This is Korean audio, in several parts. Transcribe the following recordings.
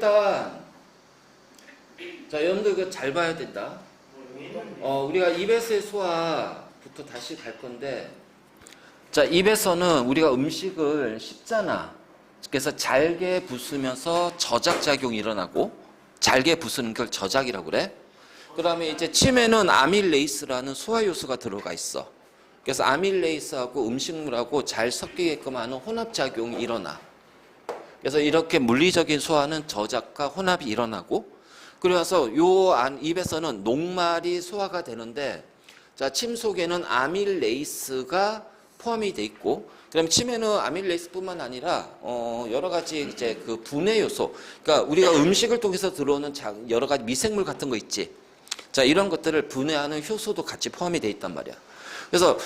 일단 자 여러분들 이거 잘 봐야 된다. 우리가 입에서의 소화부터 다시 갈 건데, 자 입에서는 우리가 음식을 씹잖아. 그래서 잘게 부수면서 저작작용이 일어나고, 잘게 부수는 걸 저작이라고 그래. 그 다음에 이제 침에는 아밀레이스라는 소화효소가 들어가 있어. 그래서 아밀레이스하고 음식물하고 잘 섞이게끔 하는 혼합작용이 일어나. 그래서 이렇게 물리적인 소화는 저작과 혼합이 일어나고, 그래서 요 안 입에서는 녹말이 소화가 되는데, 자 침 속에는 아밀레이스가 포함이 돼 있고, 그다음에 침에는 아밀레이스뿐만 아니라 여러 가지 이제 그 분해 요소, 그러니까 우리가 음식을 통해서 들어오는 여러 가지 미생물 같은 거 있지. 자 이런 것들을 분해하는 효소도 같이 포함이 돼 있단 말이야. 그래서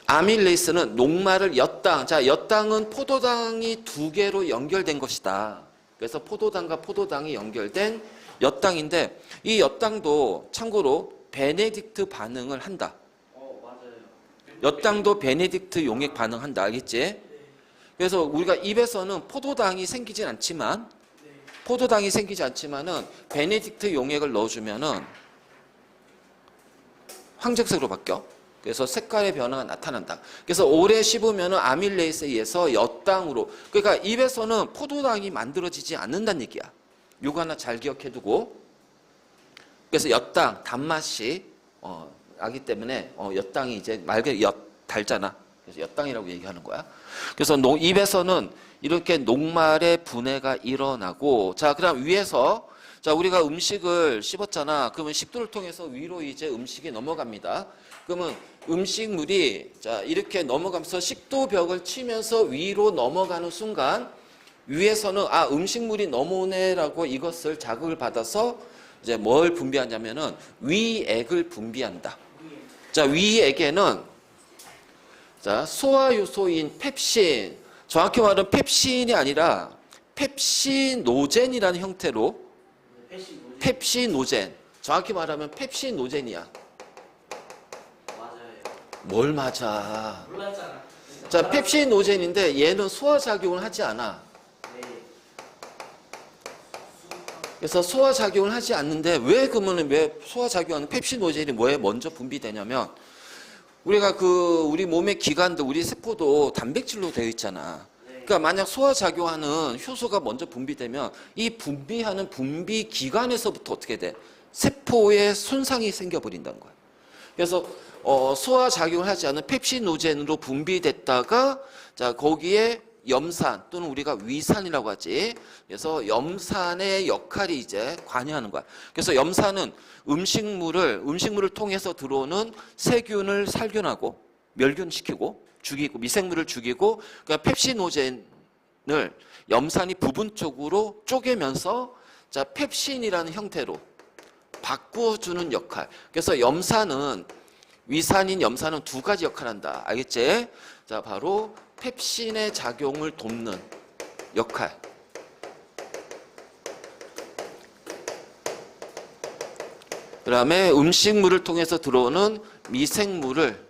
아밀레이스는 녹말을 엿당, 자 엿당은 포도당이 두 개로 연결된 것이다. 그래서 포도당과 포도당이 연결된 엿당인데, 이 엿당도 참고로 베네딕트 반응을 한다. 엿당도 베네딕트 용액 반응한다. 알겠지? 그래서 우리가 입에서는 포도당이 생기진 않지만, 포도당이 생기지 않지만은 베네딕트 용액을 넣어주면은 황색색으로 바뀌어. 그래서 색깔의 변화가 나타난다. 그래서 오래 씹으면은 아밀레이스에 의해서 엿당으로, 그러니까 입에서는 포도당이 만들어지지 않는다는 얘기야. 요거 하나 잘 기억해두고. 그래서 엿당, 단맛이 나기 때문에 엿당이 이제 말 그대로 달잖아. 그래서 엿당이라고 얘기하는 거야. 그래서 입에서는 이렇게 녹말의 분해가 일어나고, 자 그다음 위에서, 자 우리가 음식을 씹었잖아. 그러면 식도를 통해서 위로 이제 음식이 넘어갑니다. 그러면 음식물이 자 이렇게 넘어가면서 식도벽을 치면서 위로 넘어가는 순간, 위에서는 아 음식물이 넘어오네라고 이것을 자극을 받아서 이제 뭘 분비하냐면은 위액을 분비한다. 자 위액에는 자 소화효소인 펩신, 정확히 말하면 펩신이 아니라 펩시노젠이라는 형태로, 펩시노젠, 정확히 말하면 펩시노젠이야. 뭘 맞아? 몰랐잖아. 자 펩시노젠인데 얘는 소화작용을 하지 않아. 그래서 소화작용을 하지 않는데, 왜 그러면 왜 소화작용하는 펩시노젠이 뭐에 먼저 분비되냐면, 우리가 우리 몸의 기관도, 우리 세포도 단백질로 되어 있잖아. 그러니까 만약 소화작용하는 효소가 먼저 분비되면 이 분비하는 분비 기관에서부터 어떻게 돼? 세포에 손상이 생겨버린다는 거야. 그래서 소화작용을 하지 않은 펩시노젠으로 분비됐다가 자 거기에 염산 또는 우리가 위산이라고 하지. 그래서 염산의 역할이 이제 관여하는 거야. 그래서 염산은 음식물을 통해서 들어오는 세균을 살균하고 멸균시키고 죽이고 미생물을 죽이고, 그러니까 펩시노젠을 염산이 부분적으로 쪼개면서 자 펩신이라는 형태로 바꿔주는 역할. 그래서 위산인 염산은 두 가지 역할을 한다. 알겠지? 자 바로 펩신의 작용을 돕는 역할. 그 다음에 음식물을 통해서 들어오는 미생물을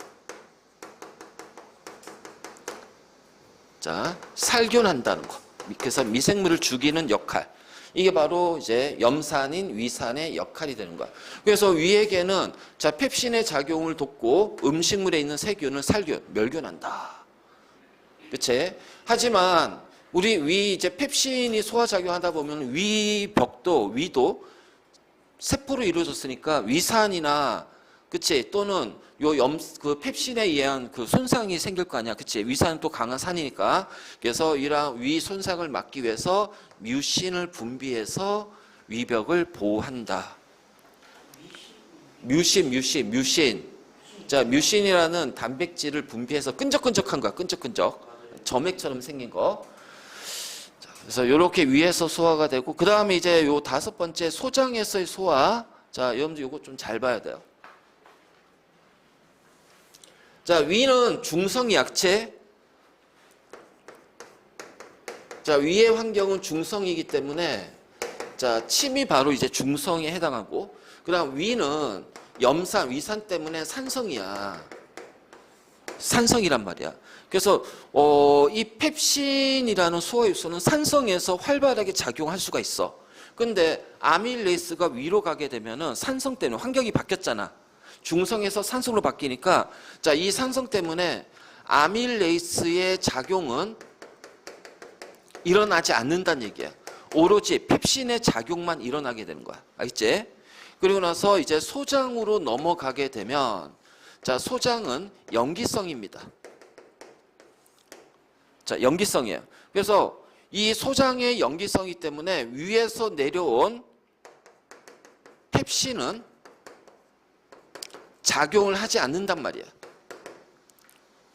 자 살균한다는 거. 그래서 미생물을 죽이는 역할. 이게 바로 이제 염산인 위산의 역할이 되는 거야. 그래서 위에게는 자 펩신의 작용을 돕고 음식물에 있는 세균을 멸균한다. 그치? 하지만 우리 이제 펩신이 소화작용하다 보면 위도 세포로 이루어졌으니까 위산이나, 그치? 또는 그 펩신에 의한 그 손상이 생길 거 아니야. 그치? 위산은 또 강한 산이니까. 그래서 이러한 위 손상을 막기 위해서 뮤신을 분비해서 위벽을 보호한다. 뮤신. 자, 뮤신이라는 단백질을 분비해서 끈적끈적한 거야. 끈적끈적. 점액처럼 생긴 거. 자, 그래서 이렇게 위에서 소화가 되고, 그 다음에 이제 요 5번째 소장에서의 소화. 자, 여러분들 요거 좀 잘 봐야 돼요. 자, 위는 중성 약체. 자, 위의 환경은 중성이기 때문에 자, 침이 바로 이제 중성에 해당하고, 그 다음 위는 위산 때문에 산성이야. 산성이란 말이야. 그래서 이 펩신이라는 소화효소는 산성에서 활발하게 작용할 수가 있어. 근데 아밀레이스가 위로 가게 되면은 산성 때문에 환경이 바뀌었잖아. 중성에서 산성으로 바뀌니까 자, 이 산성 때문에 아밀레이스의 작용은 일어나지 않는다는 얘기야. 오로지 펩신의 작용만 일어나게 되는 거야. 알겠지? 그리고 나서 이제 소장으로 넘어가게 되면 자, 소장은 염기성입니다. 자, 염기성이에요. 그래서 이 소장의 염기성이 때문에 위에서 내려온 펩신은 작용을 하지 않는단 말이야.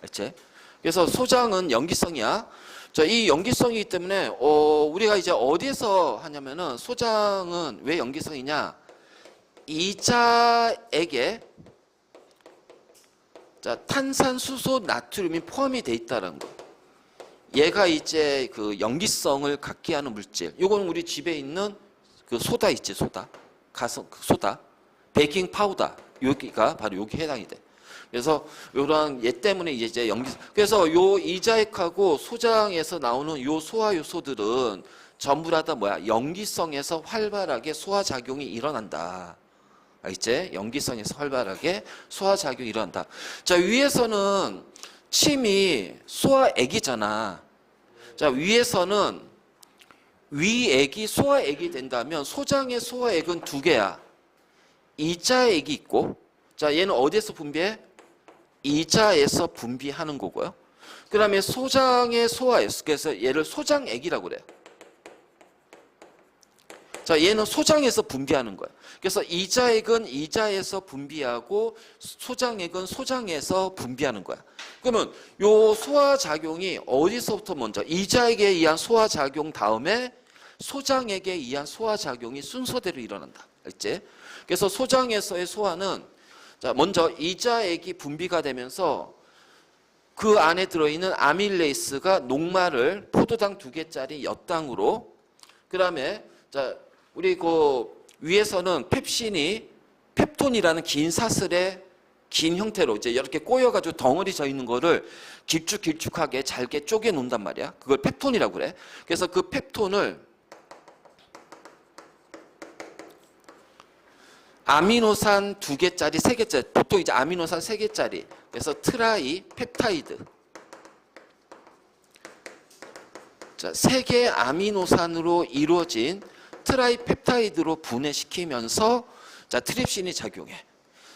알지? 그래서 소장은 염기성이야. 자, 이 염기성이기 때문에 우리가 이제 어디에서 하냐면은 소장은 왜 염기성이냐? 이자액에 자, 탄산수소 나트륨이 포함이 돼 있다는 거. 얘가 이제 그 염기성을 갖게 하는 물질. 요거는 우리 집에 있는 그 소다 있지, 소다. 가성 소다. 베이킹 파우더. 여기가 바로 여기 해당이 돼. 그래서 요런 얘 때문에 이제 그래서 요 이자액하고 소장에서 나오는 요 소화 요소들은 전부 다 뭐야? 염기성에서 활발하게 소화 작용이 일어난다. 알겠지? 염기성에서 활발하게 소화 작용이 일어난다. 자, 위에서는 침이 소화액이잖아. 자, 위에서는 위액이 소화액이 된다면 소장의 소화액은 두 개야. 이자액이 있고, 자, 얘는 어디에서 분비해? 이자에서 분비하는 거고요. 그 다음에 소장의 소화액, 그래서 얘를 소장액이라고 그래요. 자, 얘는 소장에서 분비하는 거야. 그래서 이자액은 이자에서 분비하고 소장액은 소장에서 분비하는 거야. 그러면 요 소화작용이 어디서부터 먼저? 이자액에 의한 소화작용 다음에 소장액에 의한 소화작용이 순서대로 일어난다. 알지? 그래서 소장에서의 소화는 자, 먼저 이자액이 분비가 되면서 그 안에 들어있는 아밀레이스가 녹말을 포도당 2개짜리 엿당으로 그 다음에 자, 우리 그 위에서는 펩신이 펩톤이라는 긴 사슬의 긴 형태로 이제 이렇게 꼬여가지고 덩어리 져 있는 거를 길쭉길쭉하게 잘게 쪼개 놓는단 말이야. 그걸 펩톤이라고 그래. 그래서 그 펩톤을 아미노산 2개짜리, 3개짜리, 보통 이제 아미노산 3개짜리. 그래서 트라이 펩타이드. 자, 3개 아미노산으로 이루어진 트라이펩타이드로 분해시키면서 자, 트립신이 작용해.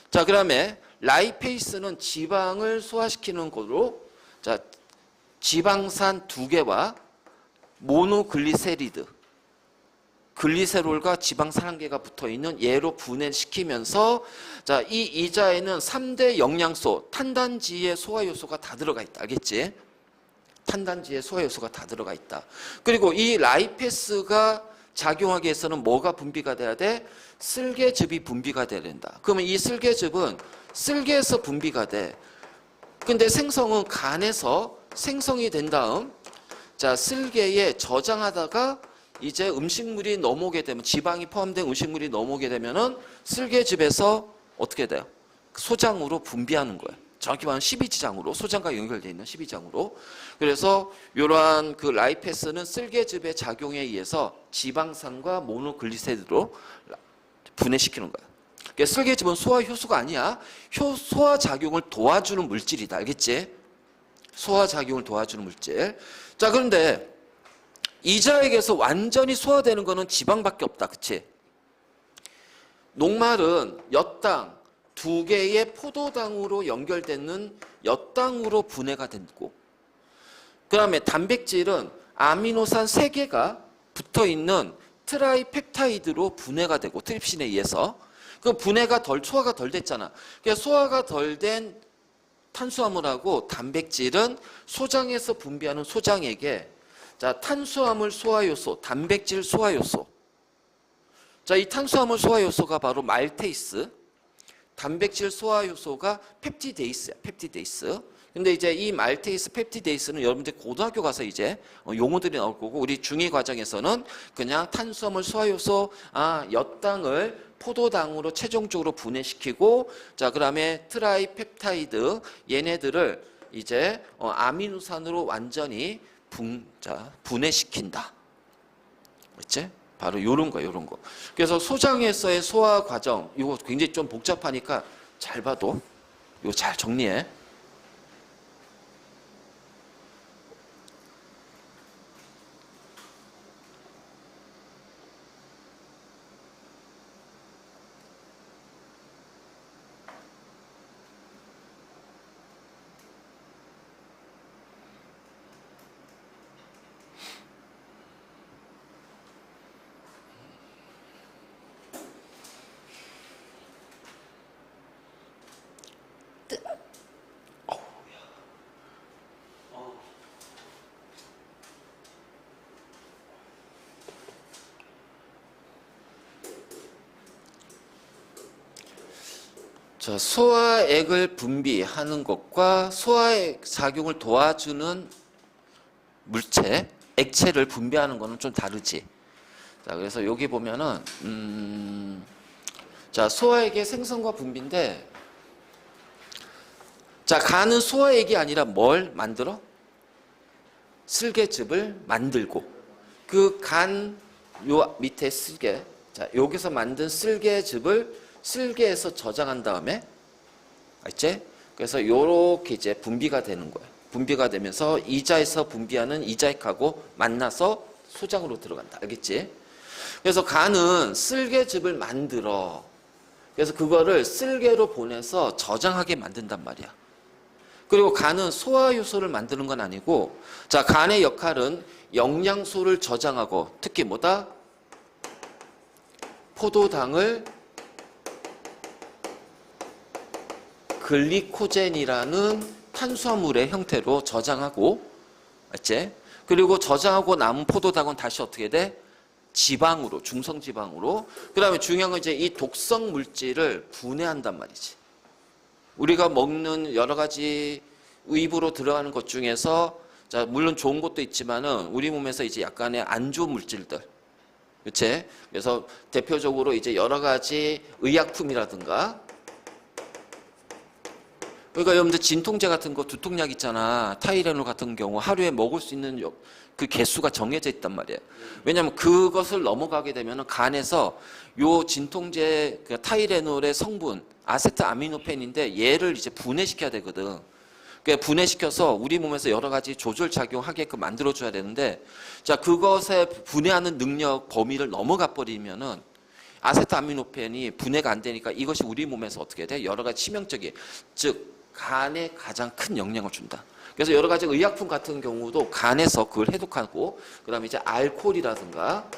자, 그다음에 라이페이스는 지방을 소화시키는 거로 자, 지방산 2개와 모노글리세리드 글리세롤과 지방산 1개가 붙어 있는 얘로 분해시키면서 자, 이 이자에는 3대 영양소, 탄단지의 소화 요소가 다 들어가 있다. 알겠지? 탄단지의 소화 요소가 다 들어가 있다. 그리고 이 라이페스가 작용하기 위해서는 뭐가 분비가 돼야 돼? 쓸개즙이 분비가 돼야 된다. 그러면 이 쓸개즙은 쓸개에서 분비가 돼. 근데 생성은 간에서 생성이 된 다음 자, 쓸개에 저장하다가 이제 음식물이 넘어오게 되면 지방이 포함된 음식물이 넘어오게 되면은 쓸개즙에서 어떻게 돼요? 소장으로 분비하는 거예요. 정확히 말하면 12지장으로 소장과 연결되어 있는 12지장으로. 그래서 이러한 그 라이페스는 쓸개즙의 작용에 의해서 지방산과 모노글리세리드로 분해시키는 거야. 그러니까 쓸개즙은 소화 효소가 아니야. 소화 작용을 도와주는 물질이다. 알겠지? 소화 작용을 도와주는 물질. 자, 그런데 이자액에서 완전히 소화되는 거는 지방밖에 없다. 그치? 녹말은 엿당 2개의 포도당으로 연결되는 엿당으로 분해가 되고 그 다음에 단백질은 아미노산 3개가 붙어있는 트라이펩타이드로 분해가 되고 트립신에 의해서 그 분해가 소화가 덜 됐잖아. 그래서 소화가 덜 된 탄수화물하고 단백질은 소장에서 분비하는 소장액에 자, 탄수화물 소화요소, 단백질 소화요소. 자, 이 탄수화물 소화요소가 바로 말테이스, 단백질 소화요소가 펩티데이스야, 펩티데이스. 근데 이제 이 말테이스, 펩티데이스는 여러분들 고등학교 가서 이제 용어들이 나올 거고 우리 중2 과정에서는 그냥 탄수화물 소화요소, 엿당을 포도당으로 최종적으로 분해시키고 자, 그다음에 트라이펩타이드 얘네들을 이제 아미노산으로 완전히 분해시킨다. 그렇지? 바로 요런 거, 요런 거. 그래서 소장에서의 소화 과정, 이거 굉장히 좀 복잡하니까 잘 봐도, 이거 잘 정리해. 자, 소화액을 분비하는 것과 소화액 작용을 도와주는 물체, 액체를 분비하는 것은 좀 다르지. 자, 그래서 여기 보면은 자, 소화액의 생성과 분비인데, 자, 간은 소화액이 아니라 뭘 만들어? 쓸개즙을 만들고, 그 간 요 밑에 쓸개, 자, 여기서 만든 쓸개즙을 쓸개에서 저장한 다음에, 알지? 그래서 요렇게 이제 분비가 되는 거예요. 분비가 되면서 이자에서 분비하는 이자액하고 만나서 소장으로 들어간다. 알겠지? 그래서 간은 쓸개즙을 만들어. 그래서 그거를 쓸개로 보내서 저장하게 만든단 말이야. 그리고 간은 소화효소를 만드는 건 아니고, 자, 간의 역할은 영양소를 저장하고, 특히 뭐다? 포도당을 글리코젠이라는 탄수화물의 형태로 저장하고, 알지? 그리고 저장하고 남은 포도당은 다시 어떻게 돼? 지방으로, 중성지방으로. 그 다음에 중요한 건 이제 이 독성 물질을 분해한단 말이지. 우리가 먹는 여러 가지 입으로 들어가는 것 중에서, 자, 물론 좋은 것도 있지만은 우리 몸에서 이제 약간의 안 좋은 물질들. 그치? 그래서 대표적으로 이제 여러 가지 의약품이라든가, 그러니까 여러분들 진통제 같은 거, 두통약 있잖아. 타이레놀 같은 경우 하루에 먹을 수 있는 그 개수가 정해져 있단 말이에요. 왜냐하면 그것을 넘어가게 되면 간에서 요 진통제 그 타이레놀의 성분 아세트아미노펜인데 얘를 이제 분해시켜야 되거든. 그러니까 분해시켜서 우리 몸에서 여러 가지 조절 작용하게끔 만들어줘야 되는데, 자, 그것에 분해하는 능력 범위를 넘어가 버리면은 아세트아미노펜이 분해가 안 되니까 이것이 우리 몸에서 어떻게 돼? 여러 가지 치명적인, 즉 간에 가장 큰 영향을 준다. 그래서 여러 가지 의약품 같은 경우도 간에서 그걸 해독하고, 그다음에 이제 알코올이라든가,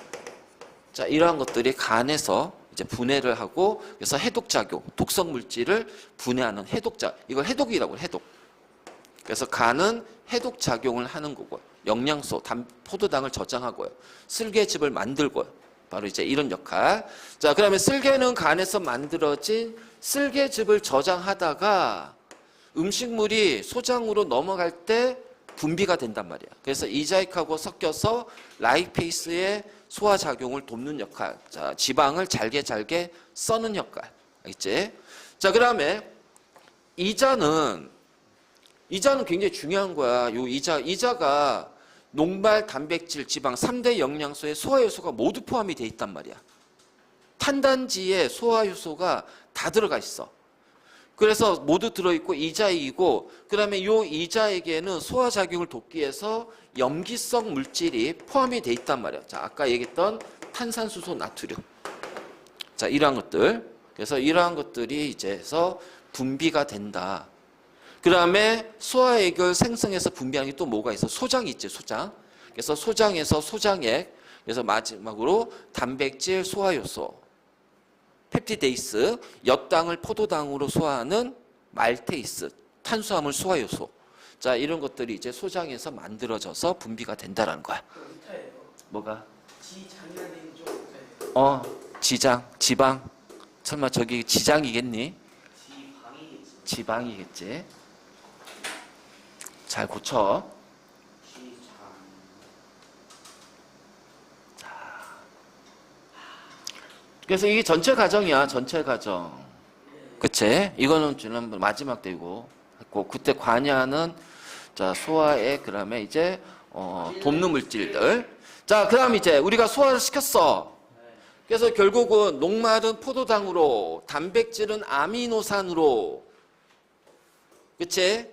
자, 이러한 것들이 간에서 이제 분해를 하고, 그래서 해독작용, 독성 물질을 분해하는 해독작, 이걸 해독이라고 해요. 해독. 그래서 간은 해독작용을 하는 거고요. 영양소, 포도당을 저장하고요. 쓸개즙을 만들고요. 바로 이제 이런 역할. 자, 그다음에 쓸개는 간에서 만들어진 쓸개즙을 저장하다가 음식물이 소장으로 넘어갈 때 분비가 된단 말이야. 그래서 이자익하고 섞여서 라이페이스의 소화작용을 돕는 역할. 자, 지방을 잘게 써는 역할. 알겠지? 자, 그 다음에 이자는 굉장히 중요한 거야. 요 이자가 녹말, 단백질, 지방 3대 영양소의 소화효소가 모두 포함이 돼 있단 말이야. 탄단지에 소화효소가 다 들어가 있어. 그래서 모두 들어있고 이자액이고, 그 다음에 이 이자액에는 소화작용을 돕기 위해서 염기성 물질이 포함이 돼 있단 말이야. 자, 아까 얘기했던 탄산수소, 나트륨. 자, 이러한 것들. 그래서 이러한 것들이 이제서 분비가 된다. 그 다음에 소화액을 생성해서 분비하는 게 또 뭐가 있어? 소장이 있지, 소장. 그래서 소장에서 소장액. 그래서 마지막으로 단백질, 소화효소. 펩티데이스, 엿당을 포도당으로 소화하는 말테이스, 탄수화물 소화효소. 자, 이런 것들이 이제 소장에서 만들어져서 분비가 된다는 거야. 뭐가? 지장이라는 쪽. 지장, 지방. 설마 저기 지장이겠니? 지방이겠지. 지방이겠지. 잘 고쳐. 그래서 이게 전체 과정이야, 전체 과정. 그치? 이거는 지난번 마지막 때고 했고, 그때 관여하는, 자, 소화액, 그 다음에 이제, 돕는 물질들. 자, 그다음 이제 우리가 소화를 시켰어. 그래서 결국은 녹말은 포도당으로, 단백질은 아미노산으로, 그치?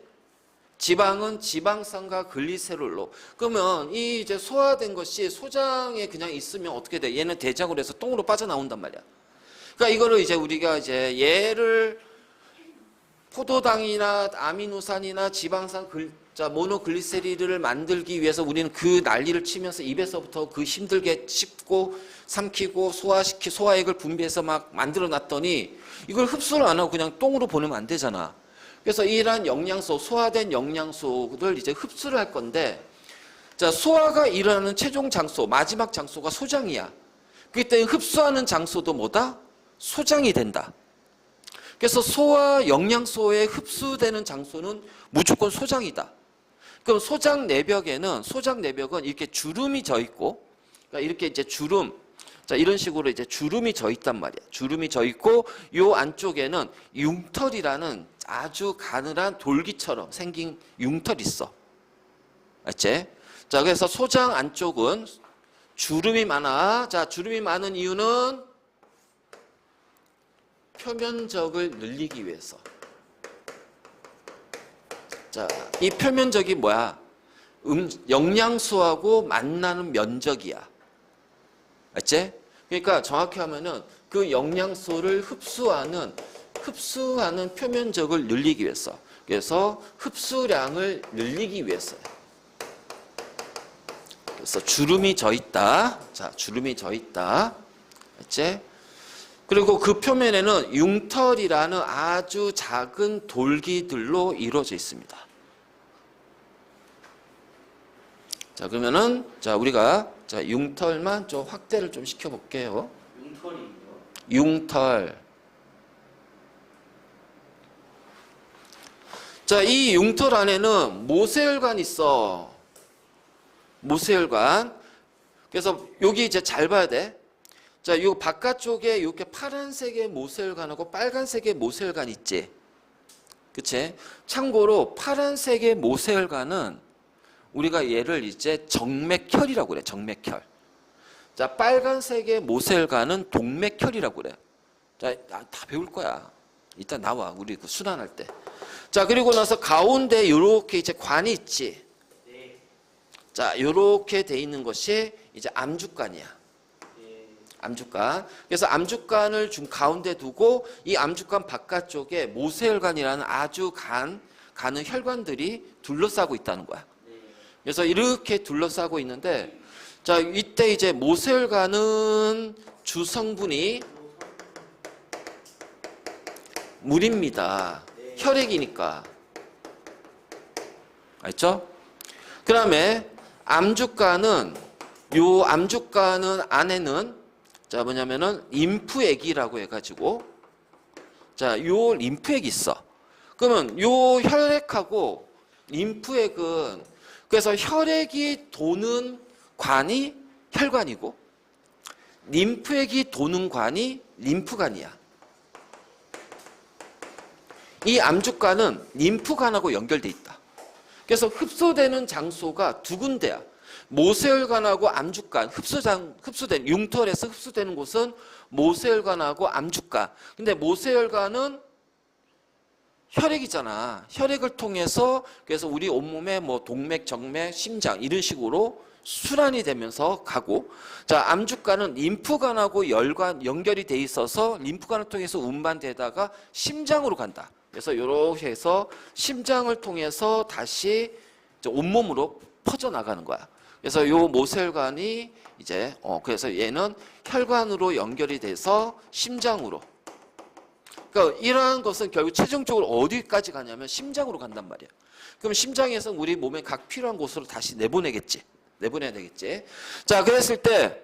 지방은 지방산과 글리세롤로. 그러면 이 이제 소화된 것이 소장에 그냥 있으면 어떻게 돼? 얘는 대장으로 해서 똥으로 빠져나온단 말이야. 그러니까 이거를 이제 우리가 이제 얘를 포도당이나 아미노산이나 지방산 모노글리세리드를 만들기 위해서 우리는 그 난리를 치면서 입에서부터 그 힘들게 씹고 삼키고 소화액을 분비해서 막 만들어 놨더니 이걸 흡수를 안 하고 그냥 똥으로 보내면 안 되잖아. 그래서 이러한 영양소, 소화된 영양소를 이제 흡수를 할 건데, 자, 소화가 일어나는 최종 장소, 마지막 장소가 소장이야. 그렇기 때문에 흡수하는 장소도 뭐다? 소장이 된다. 그래서 소화 영양소에 흡수되는 장소는 무조건 소장이다. 그럼 소장 내벽은 이렇게 주름이 져 있고, 그러니까 이렇게 이제 주름, 자, 이런 식으로 이제 주름이 져 있단 말이야. 주름이 져 있고, 요 안쪽에는 융털이라는 아주 가늘한 돌기처럼 생긴 융털이 있어. 알지? 자, 그래서 소장 안쪽은 주름이 많아. 자, 주름이 많은 이유는 표면적을 늘리기 위해서. 자, 이 표면적이 뭐야? 영양소하고 만나는 면적이야. 알지? 그러니까 정확히 하면은 그 영양소를 흡수하는 표면적을 늘리기 위해서. 그래서 흡수량을 늘리기 위해서요. 그래서 주름이 져 있다. 자, 주름이 져 있다. 알지? 그리고 그 표면에는 융털이라는 아주 작은 돌기들로 이루어져 있습니다. 자, 그러면은 자, 우리가 자, 융털만 좀 확대를 좀 시켜 볼게요. 융털이요? 융털. 자, 이 융털 안에는 모세혈관이 있어. 모세혈관. 그래서 여기 이제 잘 봐야 돼. 자, 요 바깥쪽에 이렇게 파란색의 모세혈관하고 빨간색의 모세혈관 있지. 그치? 참고로 파란색의 모세혈관은 우리가 얘를 이제 정맥혈이라고 그래. 정맥혈. 자, 빨간색의 모세혈관은 동맥혈이라고 그래. 자, 다 배울 거야. 이따 나와. 우리 그 순환할 때. 자, 그리고 나서 가운데 요렇게 이제 관이 있지. 네. 자, 요렇게 돼 있는 것이 이제 암주관이야. 네. 암주관. 그래서 암주관을 좀 가운데 두고 이 암주관 바깥쪽에 모세혈관이라는 아주 가는 혈관들이 둘러싸고 있다는 거야. 네. 그래서 이렇게 둘러싸고 있는데, 자, 이때 이제 모세혈관은 주성분이 물입니다. 네. 혈액이니까. 알죠? 그 다음에 암주관은, 요 암주관은 안에는 자, 뭐냐면은 림프액이라고 해가지고, 자, 요 림프액이 있어. 그러면 요 혈액하고 림프액은, 그래서 혈액이 도는 관이 혈관이고 림프액이 도는 관이 림프관이야. 이 암주관은 림프관하고 연결돼 있다. 그래서 장소가 두 군데야. 모세혈관하고 암주관, 흡수된 융털에서 흡수되는 곳은 모세혈관하고 암주관. 근데 모세혈관은 혈액이잖아. 혈액을 통해서 그래서 우리 온몸에 뭐 동맥, 정맥, 심장 이런 식으로 순환이 되면서 가고, 자, 암주관은 림프관하고 연결이 돼 있어서 림프관을 통해서 운반되다가 심장으로 간다. 그래서 이렇게 해서 심장을 통해서 다시 이제 온몸으로 퍼져 나가는 거야. 그래서 요 모세혈관이 이제 그래서 얘는 혈관으로 연결이 돼서 심장으로. 그러니까 이러한 것은 결국 최종적으로 어디까지 가냐면 심장으로 간단 말이야. 그럼 심장에서 우리 몸에 각 필요한 곳으로 다시 내보내야 되겠지. 자, 그랬을 때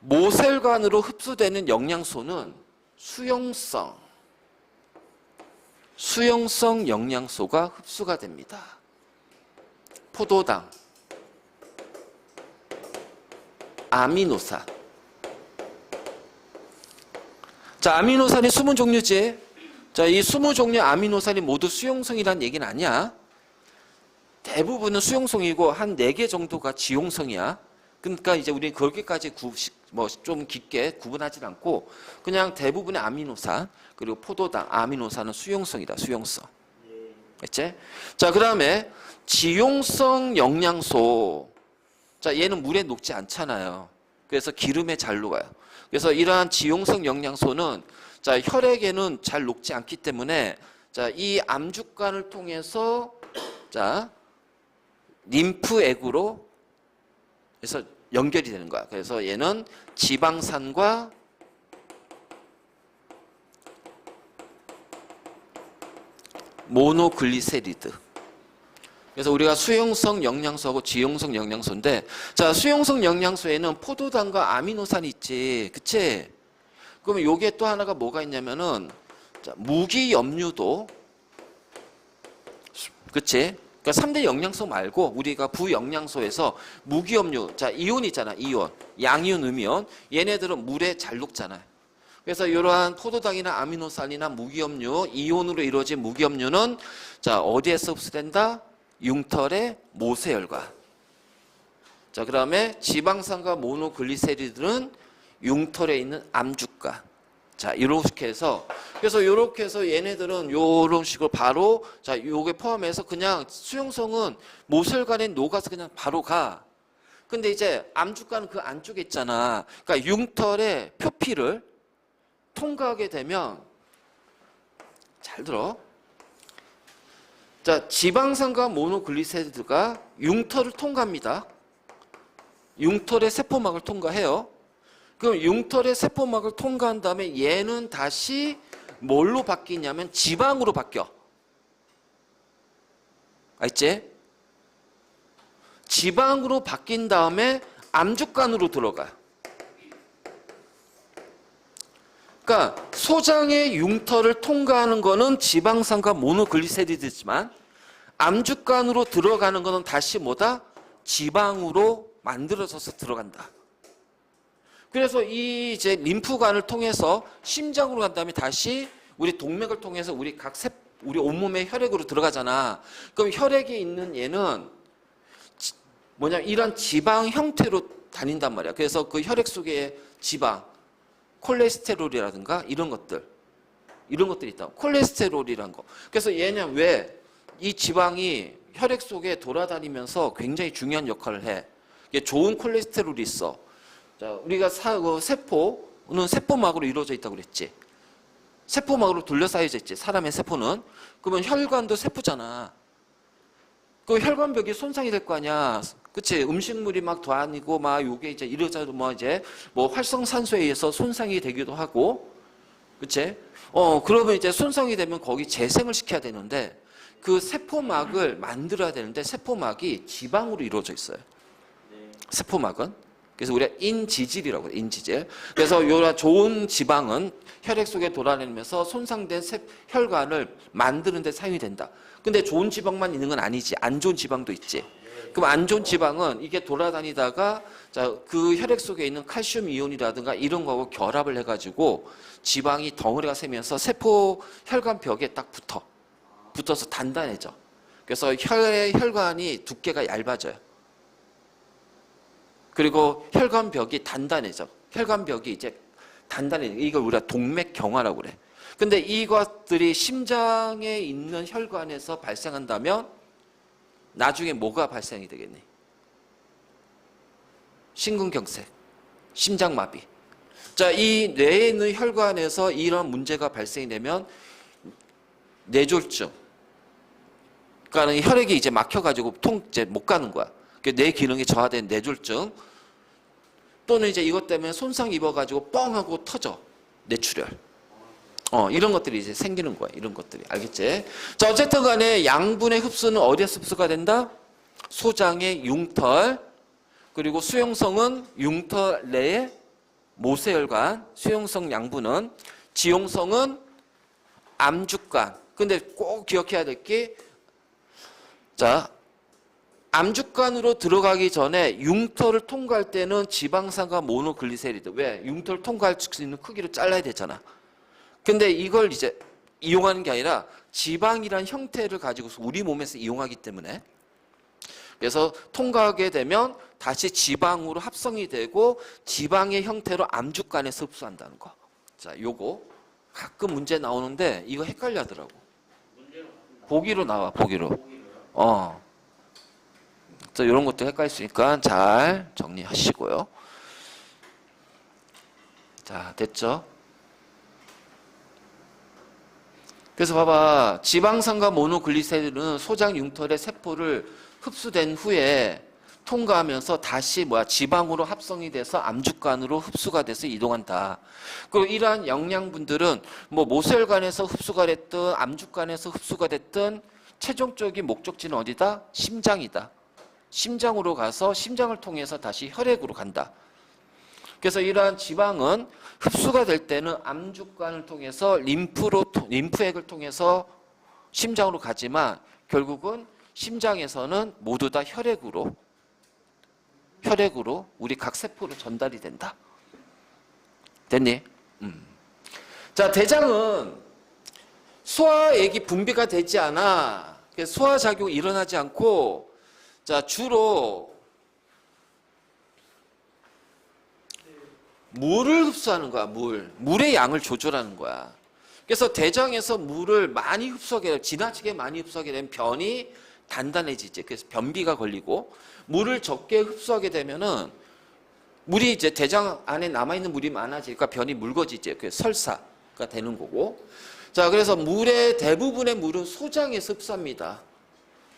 모세혈관으로 흡수되는 영양소는 수용성 영양소가 흡수가 됩니다. 포도당, 아미노산. 자, 아미노산이 20종류지. 자, 이 20종류 아미노산이 모두 수용성이라는 얘기는 아니야. 대부분은 수용성이고 한 4개 정도가 지용성이야. 그러니까 이제 우리는 그렇게까지 뭐 좀 깊게 구분하지 않고 그냥 대부분의 아미노산 그리고 포도당 아미노산은 수용성이다. 수용성. 됐지? 자, 그다음에 지용성 영양소. 자, 얘는 물에 녹지 않잖아요. 그래서 기름에 잘 녹아요. 그래서 이러한 지용성 영양소는 자, 혈액에는 잘 녹지 않기 때문에 자, 이 암주간을 통해서 자, 림프액으로 해서 연결이 되는 거야. 그래서 얘는 지방산과 모노글리세리드. 그래서 우리가 수용성 영양소하고 지용성 영양소인데, 자, 수용성 영양소에는 포도당과 아미노산이 있지, 그치? 그러면 요게 또 하나가 뭐가 있냐면은, 자, 무기염류도, 그치? 그러니까 3대 영양소 말고 우리가 부영양소에서 무기염류, 자, 이온 있잖아, 이온, 양이온, 음이온, 얘네들은 물에 잘 녹잖아요. 그래서 이러한 포도당이나 아미노산이나 무기염류, 이온으로 이루어진 무기염류는 자, 어디에서 흡수된다? 융털의 모세혈관. 자, 그다음에 지방산과 모노글리세리드는 융털에 있는 암주간. 자, 이렇게 해서 그래서 이렇게 해서 얘네들은 요런 식으로 바로 자, 요게 포함해서 그냥 수용성은 모세혈관에 녹아서 그냥 바로 가. 근데 이제 암주간은 그 안쪽에 있잖아. 그러니까 융털의 표피를 통과하게 되면 잘 들어. 자, 지방산과 모노글리세리드가 융털을 통과합니다. 융털의 세포막을 통과해요. 그럼 융털의 세포막을 통과한 다음에 얘는 다시 뭘로 바뀌냐면 지방으로 바뀌어. 알지? 지방으로 바뀐 다음에 암주간으로 들어가요. 그러니까 소장의 융털을 통과하는 거는 지방산과 모노글리세리드지만 암주간으로 들어가는 거는 다시 뭐다? 지방으로 만들어져서 들어간다. 그래서 이 이제 림프관을 통해서 심장으로 간 다음에 다시 우리 동맥을 통해서 우리 온몸의 혈액으로 들어가잖아. 그럼 혈액에 있는 얘는 뭐냐면 이런 지방 형태로 다닌단 말이야. 그래서 그 혈액 속에 지방, 콜레스테롤이라든가 이런 것들이 있다. 콜레스테롤이란 거. 그래서 얘는 왜 이 지방이 혈액 속에 돌아다니면서 굉장히 중요한 역할을 해. 이게 좋은 콜레스테롤이 있어. 자, 우리가 세포는 세포막으로 이루어져 있다고 그랬지. 세포막으로 둘러싸여져 있지. 사람의 세포는. 그러면 혈관도 세포잖아. 그 혈관벽이 손상이 될 거 아니야. 그치? 음식물이 막 다니고 막 요게 이제 이러자 뭐 활성산소에 의해서 손상이 되기도 하고. 그치? 그러면 이제 손상이 되면 거기 재생을 시켜야 되는데 그 세포막을 만들어야 되는데 세포막이 지방으로 이루어져 있어요. 세포막은. 그래서 우리가 인지질이라고 해요. 인지질. 그래서 요런 좋은 지방은 혈액 속에 돌아다니면서 손상된 혈관을 만드는 데 사용이 된다. 근데 좋은 지방만 있는 건 아니지. 안 좋은 지방도 있지. 그럼 안 좋은 지방은 이게 돌아다니다가 자, 그 혈액 속에 있는 칼슘 이온이라든가 이런 거하고 결합을 해가지고 지방이 덩어리가 새면서 세포 혈관 벽에 딱 붙어서 단단해져. 그래서 혈관이 두께가 얇아져요. 그리고 혈관벽이 단단해져. 혈관벽이 이제 단단해져. 이걸 우리가 동맥경화라고 그래. 근데 이것들이 심장에 있는 혈관에서 발생한다면 나중에 뭐가 발생이 되겠니? 심근경색, 심장마비. 자, 이 뇌에 있는 혈관에서 이런 문제가 발생이 되면 뇌졸중. 그러니까 혈액이 이제 막혀가지고 이제 못 가는 거야. 뇌 기능이 저하된 뇌졸중. 또는 이제 이것 때문에 손상 입어가지고 뻥 하고 터져. 뇌출혈. 이런 것들이 이제 생기는 거야. 이런 것들이. 알겠지? 자, 어쨌든 간에 양분의 흡수는 어디에서 흡수가 된다? 소장의 융털. 그리고 수용성은 융털 내의 모세혈관. 수용성 양분은. 지용성은 암주간. 근데 꼭 기억해야 될 게, 자, 암주간으로 들어가기 전에 융털을 통과할 때는 지방산과 모노글리세리드. 왜? 융털을 통과할 수 있는 크기로 잘라야 되잖아. 근데 이걸 이제 이용하는 게 아니라 지방이란 형태를 가지고서 우리 몸에서 이용하기 때문에 그래서 통과하게 되면 다시 지방으로 합성이 되고 지방의 형태로 암주간에서 흡수한다는 거. 자, 요거 가끔 문제 나오는데 이거 헷갈려 하더라고. 보기로 나와, 보기로. 자, 이런 것도 헷갈릴 수 있으니까 잘 정리하시고요. 자, 됐죠? 그래서 봐봐. 지방산과 모노글리세린은 소장 융털의 세포를 흡수된 후에 통과하면서 다시 지방으로 합성이 돼서 암주간으로 흡수가 돼서 이동한다. 그리고 이러한 영양분들은 모세혈관에서 흡수가 됐든 암주간에서 흡수가 됐든 최종적인 목적지는 어디다? 심장이다. 심장으로 가서 심장을 통해서 다시 혈액으로 간다. 그래서 이러한 지방은 흡수가 될 때는 암주간을 통해서 림프액을 통해서 심장으로 가지만 결국은 심장에서는 모두 다 혈액으로 우리 각 세포로 전달이 된다. 됐니? 자, 대장은 소화액이 분비가 되지 않아. 소화작용이 일어나지 않고 자, 주로 물을 흡수하는 거야, 물의 양을 조절하는 거야. 그래서 대장에서 물을 많이 흡수하게 되면, 지나치게 많이 흡수하게 되면 변이 단단해지지. 그래서 변비가 걸리고, 물을 적게 흡수하게 되면은 물이 이제 대장 안에 남아있는 물이 많아지니까 변이 묽어지지. 그래서 설사가 되는 거고. 자, 그래서 물의 대부분의 물은 소장에서 흡수합니다.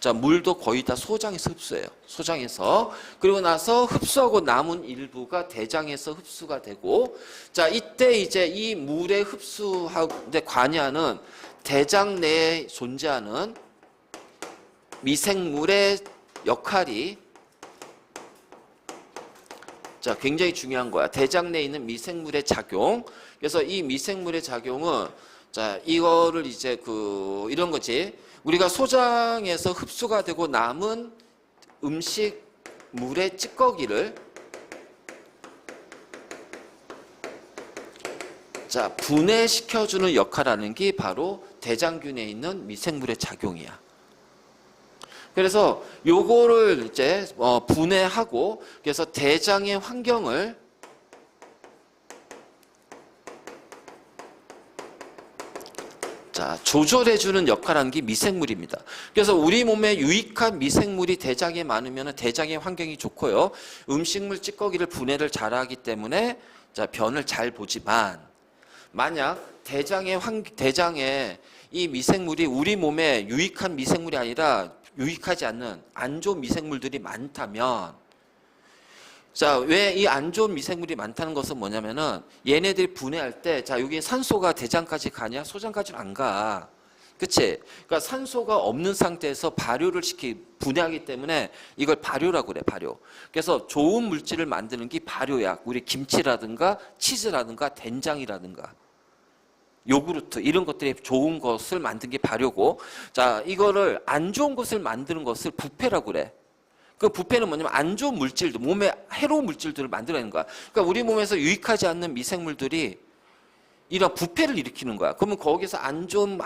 자, 물도 거의 다 소장에서 흡수해요. 소장에서. 그리고 나서 흡수하고 남은 일부가 대장에서 흡수가 되고, 자, 이때 이제 이 물의 흡수하는데 관여하는 대장 내에 존재하는 미생물의 역할이 자, 굉장히 중요한 거야. 대장 내에 있는 미생물의 작용. 그래서 이 미생물의 작용은 자, 이거를 이제 이런 거지. 우리가 소장에서 흡수가 되고 남은 음식물의 찌꺼기를 자, 분해시켜주는 역할을 하는 게 바로 대장균에 있는 미생물의 작용이야. 그래서 요거를 이제 분해하고 그래서 대장의 환경을 자, 조절해주는 역할을 하는 게 미생물입니다. 그래서 우리 몸에 유익한 미생물이 대장에 많으면 대장의 환경이 좋고요. 음식물 찌꺼기를 분해를 잘하기 때문에 자, 변을 잘 보지만 만약 대장에 이 미생물이 우리 몸에 유익한 미생물이 아니라 유익하지 않는 안 좋은 미생물들이 많다면 자, 왜 이 안 좋은 미생물이 많다는 것은 뭐냐면은 얘네들이 분해할 때 자, 여기 산소가 대장까지 가냐? 소장까지는 안 가. 그치? 그러니까 산소가 없는 상태에서 발효를 분해하기 때문에 이걸 발효라고 그래, 발효. 그래서 좋은 물질을 만드는 게 발효약. 우리 김치라든가 치즈라든가 된장이라든가 요구르트 이런 것들이 좋은 것을 만든 게 발효고 자, 이거를 안 좋은 것을 만드는 것을 부패라고 그래. 그 부패는 뭐냐면 안 좋은 물질들, 몸에 해로운 물질들을 만들어내는 거야. 그러니까 우리 몸에서 유익하지 않는 미생물들이 이런 부패를 일으키는 거야. 그러면 거기서 안 좋은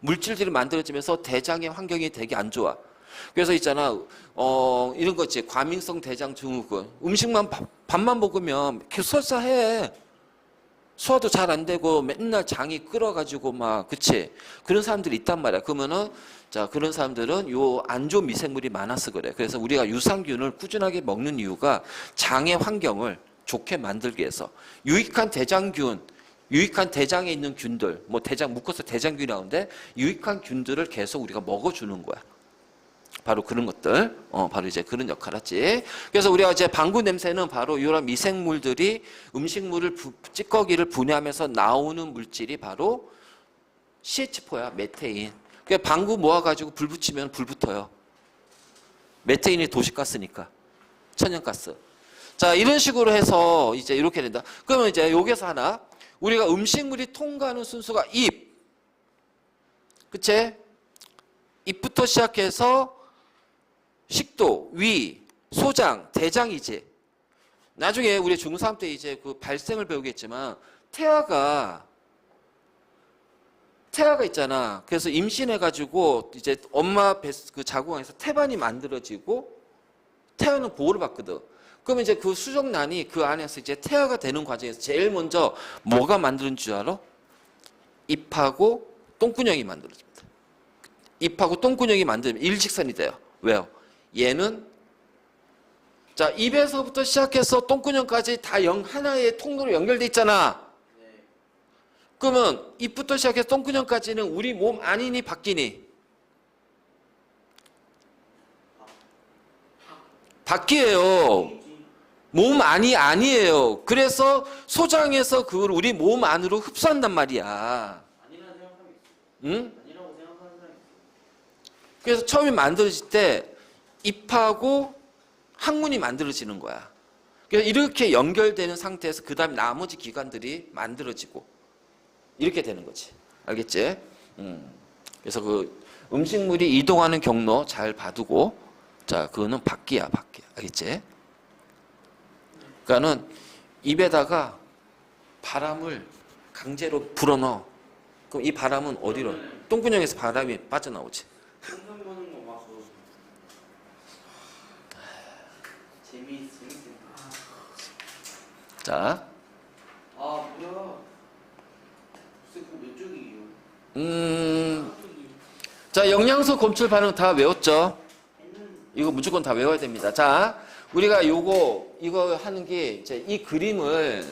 물질들이 만들어지면서 대장의 환경이 되게 안 좋아. 그래서 있잖아, 이런 거 있지. 과민성 대장 증후군. 음식만 밥만 먹으면 계속 설사해. 소화도 잘 안 되고 맨날 장이 끓어가지고 그치? 그런 사람들이 있단 말이야. 그러면은 자, 그런 사람들은 요 안 좋은 미생물이 많아서 그래. 그래서 우리가 유산균을 꾸준하게 먹는 이유가 장의 환경을 좋게 만들기 위해서 유익한 대장균, 유익한 대장에 있는 균들, 대장 묶어서 대장균이 나오는데 유익한 균들을 계속 우리가 먹어주는 거야. 바로 그런 것들, 바로 이제 그런 역할을 하지. 그래서 우리가 이제 방구 냄새는 바로 이런 미생물들이 음식물을 찌꺼기를 분해하면서 나오는 물질이 바로 CH4야, 메테인. 그러니까 방구 모아가지고 불 붙이면 불 붙어요. 메테인이 도시가스니까, 천연가스. 자, 이런 식으로 해서 이제 이렇게 된다. 그러면 이제 여기서 하나, 우리가 음식물이 통과하는 순서가 입, 그치? 입부터 시작해서 식도, 위, 소장, 대장이지. 나중에 우리 중3 때 이제 발생을 배우겠지만 태아가 있잖아. 그래서 임신해가지고 이제 엄마 자궁 안에서 태반이 만들어지고 태아는 보호를 받거든. 그러면 이제 그 수정란이 그 안에서 이제 태아가 되는 과정에서 제일 먼저 뭐가 만드는 줄 알아? 잎하고 똥구녕이 만들어집니다. 잎하고 똥구녕이 만들면 일직선이 돼요. 왜요? 얘는 자 입에서부터 시작해서 똥구녕까지 다 하나의 통로로 연결돼 있잖아. 네. 그러면 입부터 시작해서 똥구녕까지는 우리 몸 안이니 밖이니? 밖이에요. 몸 안이 아니에요. 그래서 소장에서 그걸 우리 몸 안으로 흡수한단 말이야. 아니라는 생각하면 있어. 응? 아니라고 생각하는 사람이 있어. 그래서 처음에 만들어질 때 잎하고 항문이 만들어지는 거야. 그래서 이렇게 연결되는 상태에서 그 다음에 나머지 기관들이 만들어지고 이렇게 되는 거지. 알겠지? 그래서 그 음식물이 이동하는 경로 잘 봐두고 자 그거는 밖이야 밖이야. 알겠지? 그러니까는 입에다가 바람을 강제로 불어넣어. 그럼 이 바람은 어디로? 똥구녕에서 바람이 빠져나오지. 상상 보는 거 봐서 재밌겠다. 자, 아 뭐야? 글쎄 그몇 쪽이에요? 자 영양소 검출 반응 다 외웠죠? 했는 이거 무조건 다 외워야 됩니다. 자, 우리가 이거 하는 게 이제 이 그림을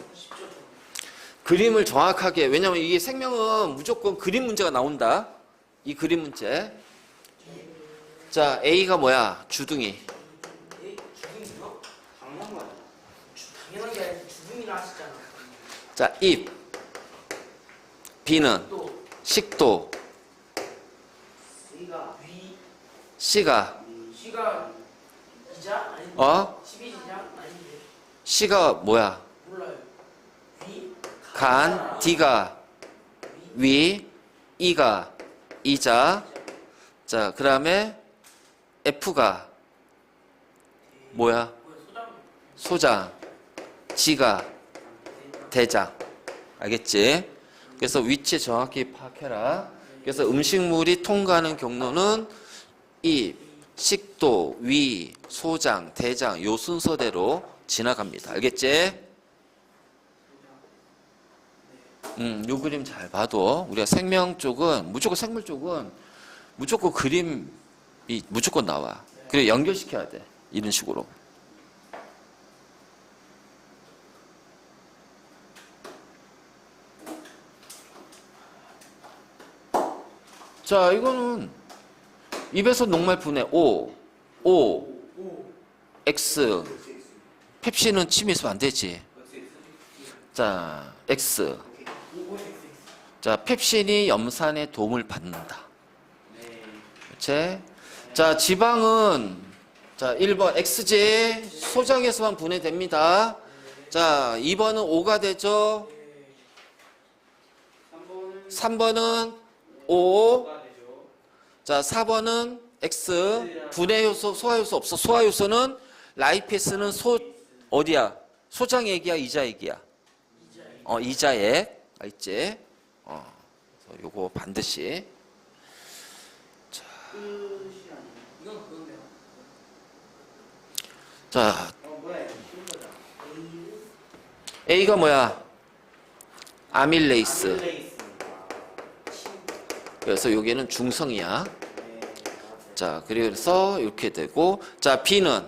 정확하게 왜냐면 이게 생명은 무조건 그림 문제가 나온다. 이 그림 문제. 자, A가 뭐야? 주둥이. 주둥이요? 당연한 거 아니야? 당연한 게 아니라 주둥이라 하시잖아. 자, 입. B는 또 식도. C가 위 C가 C가 이자 아닌데? 어? 12지장 아닌데? C가 뭐야? 몰라요. 위 간. D가 위. E가 이자. 자, 그 다음에 F가 뭐야? 소장 소장. G가 대장. 알겠지? 그래서 위치 정확히 파악해라. 그래서 음식물이 통과하는 경로는 입, 식도, 위, 소장, 대장 요 순서대로 지나갑니다. 알겠지? 요 그림 잘 봐도 우리가 생명 쪽은 무조건 생물 쪽은 무조건 그림이 무조건 나와. 그래 연결시켜야 돼. 이런 식으로. 자, 이거는 입에서 녹말 분해 O, X. 펩시는 침이 있으면 안 되지. 자, X. 자, 펩신이 염산에 도움을 받는다. 그렇지? 자, 지방은 자, 1번 X제 소장에서만 분해됩니다. 자, 2번은 O가 되죠. 3번은 O. 자, 4번은 X. 분해 요소, 소화 요소 없어. 소화 요소는 라이페스는 어디야? 소장액이야, 이자액이야? 이자액. 알지? 그래서 요거 반드시. 끝이 아니야. 이건 그건데요. 자, 뭐야? 쉬운 거잖아. A가 뭐야? 아밀레이스. 아밀레이스. 그래서 여기는 중성이야. 네. 자, 그래서 이렇게 되고, 자, B는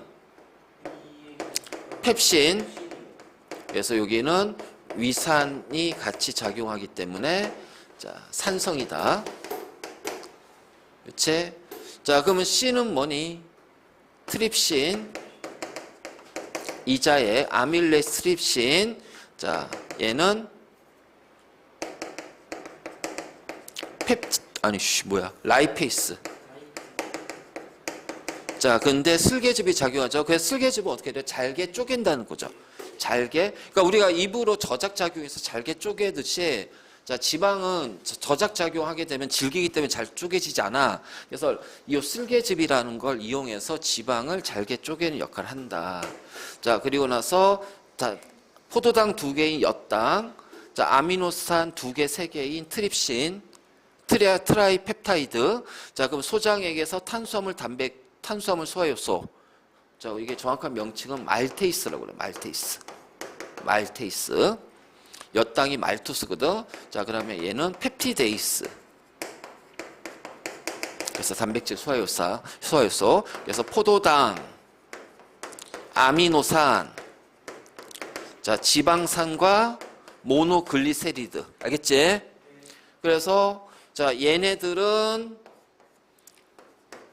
펩신. 그래서 여기는 위산이 같이 작용하기 때문에, 자, 산성이다. 그렇지? 자, 그러면 C는 뭐니? 트립신. 이자의 아밀레이스 트립신. 자, 얘는 라이페이스. 자, 근데 슬개즙이 작용하죠. 그래서 슬개즙은 어떻게 돼요? 잘게 쪼갠다는 거죠. 잘게. 그러니까 우리가 입으로 저작 작용해서 잘게 쪼개듯이 자, 지방은 저작 작용하게 되면 질기기 때문에 잘 쪼개지지 않아. 그래서 이 슬개즙이라는 걸 이용해서 지방을 잘게 쪼개는 역할을 한다. 자, 그리고 나서 자, 포도당 2개인 엿당, 자, 아미노산 2개, 3개인 트립신, 트라이펩타이드. 자, 그럼 소장액에서 탄수화물 소화효소. 자, 이게 정확한 명칭은 말테이스라고 그래요. 말테이스. 말테이스. 엿당이 말투스거든. 자, 그러면 얘는 펩티데이스. 그래서 단백질 소화효소. 그래서 포도당, 아미노산, 자, 지방산과 모노글리세리드. 알겠지? 그래서 자, 얘네들은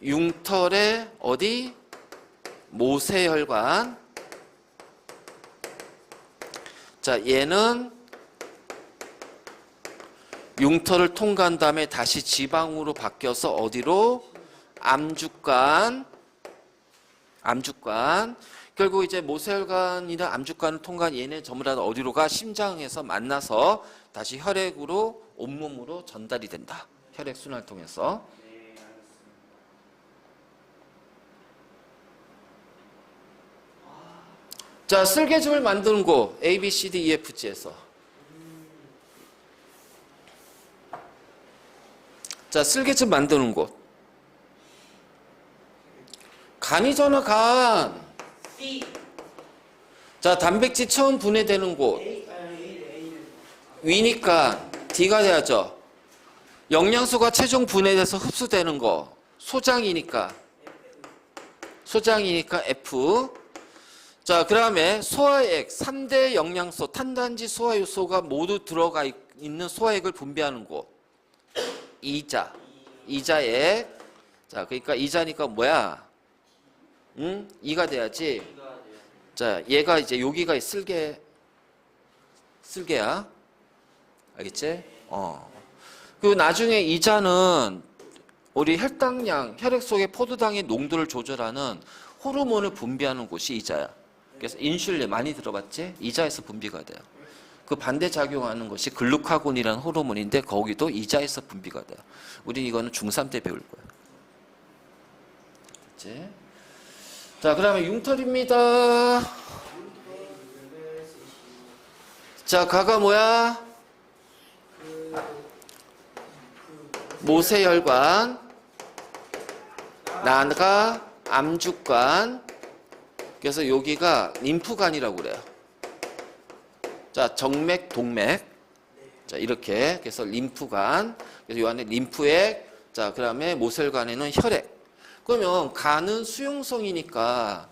융털의 어디? 모세혈관. 자, 얘는 융털을 통과한 다음에 다시 지방으로 바뀌어서 어디로? 암주관. 결국 이제 모세혈관이나 암주관을 통과한 얘네 전부 다 어디로 가? 심장에서 만나서 다시 혈액으로 온몸으로 전달이 된다. 혈액순환을 통해서. 자, 쓸개즙을 만드는 곳 A, B, C, D, E, F, G에서. 자, 쓸개즙 만드는 곳. 간이잖아, 간. B 자, 단백질 처음 분해되는 곳. A A 위니까 D가 돼야죠. 영양소가 최종 분해돼서 흡수되는 거. 소장이니까 F. 자, 그 다음에 소화액, 3대 영양소, 탄단지, 소화효소가 모두 들어가 있는 소화액을 분비하는 곳. 이자액. 자, 그러니까 이자니까 뭐야? 응? 이가 돼야지. 자, 얘가 이제 여기가 쓸개야. 알겠지? 그리고 나중에 이자는 우리 혈당량, 혈액 속의 포도당의 농도를 조절하는 호르몬을 분비하는 곳이 이자야. 그래서 인슐린 많이 들어봤지? 이자에서 분비가 돼요. 그 반대작용하는 것이 글루카곤이라는 호르몬인데 거기도 이자에서 분비가 돼요. 우리 이거는 중3 때 배울 거야. 그치? 자, 그 다음에 융털입니다. 자, 가가 뭐야? 모세혈관, 나가 암주관. 그래서 여기가 림프관이라고 그래요. 자, 정맥, 동맥. 자, 이렇게. 그래서 림프관. 그래서 요 안에 림프액. 자, 그 다음에 모세혈관에는 혈액. 그러면 간은 수용성이니까.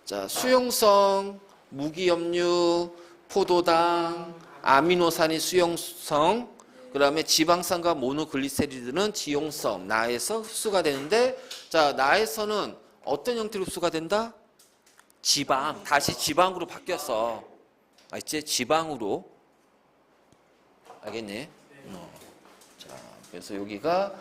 자, 수용성, 무기염류, 포도당, 아미노산이 수용성. 그 다음에 지방산과 모노글리세리드는 지용성. 나에서 흡수가 되는데, 자, 나에서는 어떤 형태로 흡수가 된다? 지방. 다시 지방으로 바뀌었어. 알지? 지방으로. 알겠니? 자, 그래서 여기가